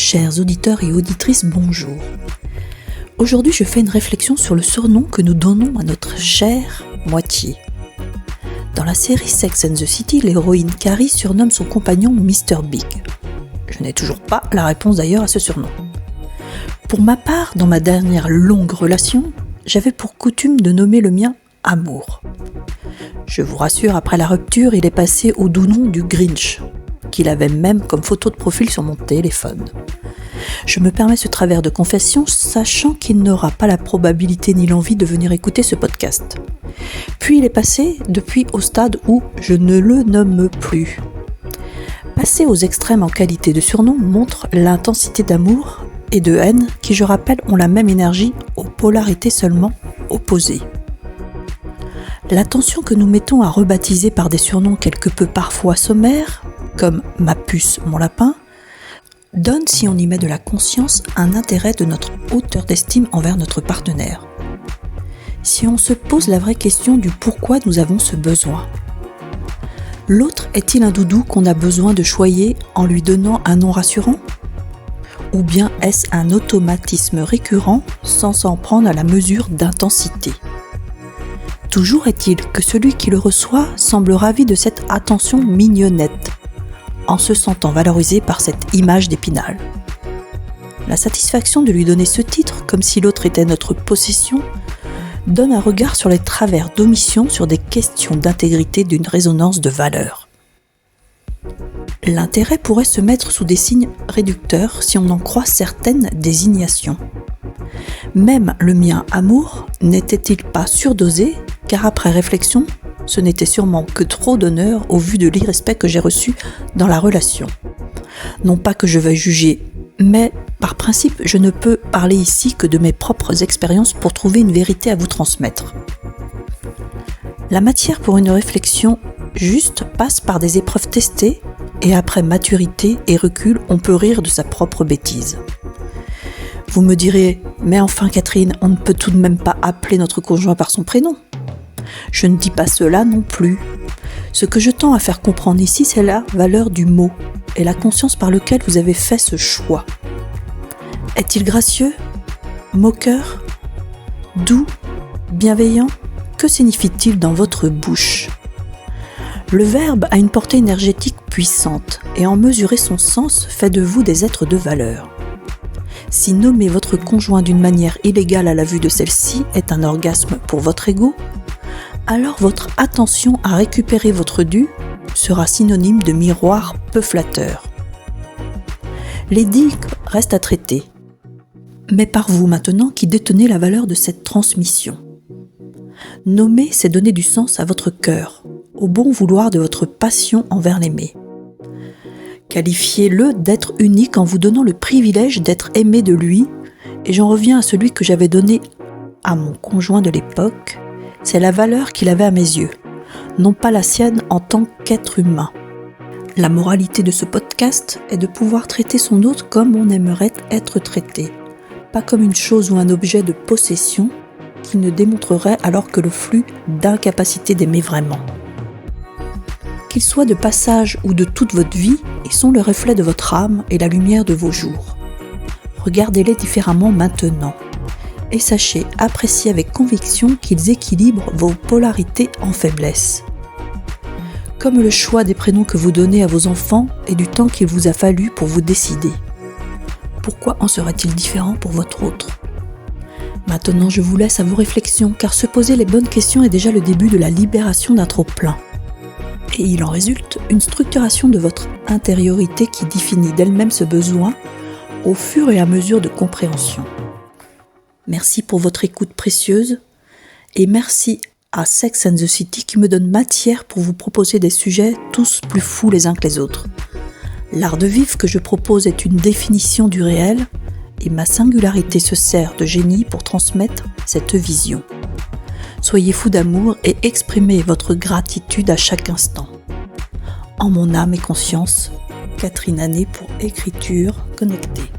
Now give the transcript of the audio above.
Chers auditeurs et auditrices, bonjour. Aujourd'hui, je fais une réflexion sur le surnom que nous donnons à notre chère moitié. Dans la série Sex and the City, l'héroïne Carrie surnomme son compagnon Mr. Big. Je n'ai toujours pas la réponse d'ailleurs à ce surnom. Pour ma part, dans ma dernière longue relation, j'avais pour coutume de nommer le mien Amour. Je vous rassure, après la rupture, il est passé au doux nom du Grinch, qu'il avait même comme photo de profil sur mon téléphone. Je me permets ce travers de confession, sachant qu'il n'aura pas la probabilité ni l'envie de venir écouter ce podcast. Puis il est passé depuis au stade où je ne le nomme plus. Passer aux extrêmes en qualité de surnom montre l'intensité d'amour et de haine qui, je rappelle, ont la même énergie aux polarités seulement opposées. L'attention que nous mettons à rebaptiser par des surnoms quelque peu parfois sommaires, comme ma puce, mon lapin, donne, si on y met de la conscience, un intérêt de notre hauteur d'estime envers notre partenaire. Si on se pose la vraie question du pourquoi nous avons ce besoin. L'autre est-il un doudou qu'on a besoin de choyer en lui donnant un nom rassurant ? Ou bien est-ce un automatisme récurrent sans s'en prendre à la mesure d'intensité ? Toujours est-il que celui qui le reçoit semble ravi de cette attention mignonnette, en se sentant valorisé par cette image d'Épinal. La satisfaction de lui donner ce titre, comme si l'autre était notre possession, donne un regard sur les travers d'omission sur des questions d'intégrité d'une résonance de valeur. L'intérêt pourrait se mettre sous des signes réducteurs si on en croit certaines désignations. Même le mien Amour n'était-il pas surdosé, car après réflexion, ce n'était sûrement que trop d'honneur au vu de l'irrespect que j'ai reçu dans la relation. Non pas que je veuille juger, mais par principe, je ne peux parler ici que de mes propres expériences pour trouver une vérité à vous transmettre. La matière pour une réflexion juste passe par des épreuves testées, et après maturité et recul, on peut rire de sa propre bêtise. Vous me direz, mais enfin Catherine, on ne peut tout de même pas appeler notre conjoint par son prénom. Je ne dis pas cela non plus. Ce que je tends à faire comprendre ici, c'est la valeur du mot et la conscience par laquelle vous avez fait ce choix. Est-il gracieux ? Moqueur ? Doux ? Bienveillant ? Que signifie-t-il dans votre bouche ? Le verbe a une portée énergétique puissante et en mesurer son sens fait de vous des êtres de valeur. Si nommer votre conjoint d'une manière illégale à la vue de celle-ci est un orgasme pour votre ego, alors votre attention à récupérer votre dû sera synonyme de miroir peu flatteur. Les digues restent à traiter, mais par vous maintenant qui détenez la valeur de cette transmission. Nommer, c'est donner du sens à votre cœur, au bon vouloir de votre passion envers l'aimé. Qualifiez-le d'être unique en vous donnant le privilège d'être aimé de lui, et j'en reviens à celui que j'avais donné à mon conjoint de l'époque, c'est la valeur qu'il avait à mes yeux, non pas la sienne en tant qu'être humain. La moralité de ce podcast est de pouvoir traiter son autre comme on aimerait être traité, pas comme une chose ou un objet de possession qui ne démontrerait alors que le flux d'incapacité d'aimer vraiment. Qu'ils soient de passage ou de toute votre vie, ils sont le reflet de votre âme et la lumière de vos jours. Regardez-les différemment maintenant. Et sachez apprécier avec conviction qu'ils équilibrent vos polarités en faiblesse. Comme le choix des prénoms que vous donnez à vos enfants et du temps qu'il vous a fallu pour vous décider. Pourquoi en serait-il différent pour votre autre ? Maintenant, je vous laisse à vos réflexions, car se poser les bonnes questions est déjà le début de la libération d'un trop-plein. Et il en résulte une structuration de votre intériorité qui définit d'elle-même ce besoin au fur et à mesure de compréhension. Merci pour votre écoute précieuse et merci à Sex and the City qui me donne matière pour vous proposer des sujets tous plus fous les uns que les autres. L'art de vivre que je propose est une définition du réel et ma singularité se sert de génie pour transmettre cette vision. Soyez fous d'amour et exprimez votre gratitude à chaque instant. En mon âme et conscience, Catherine Anet pour Écriture Connectée.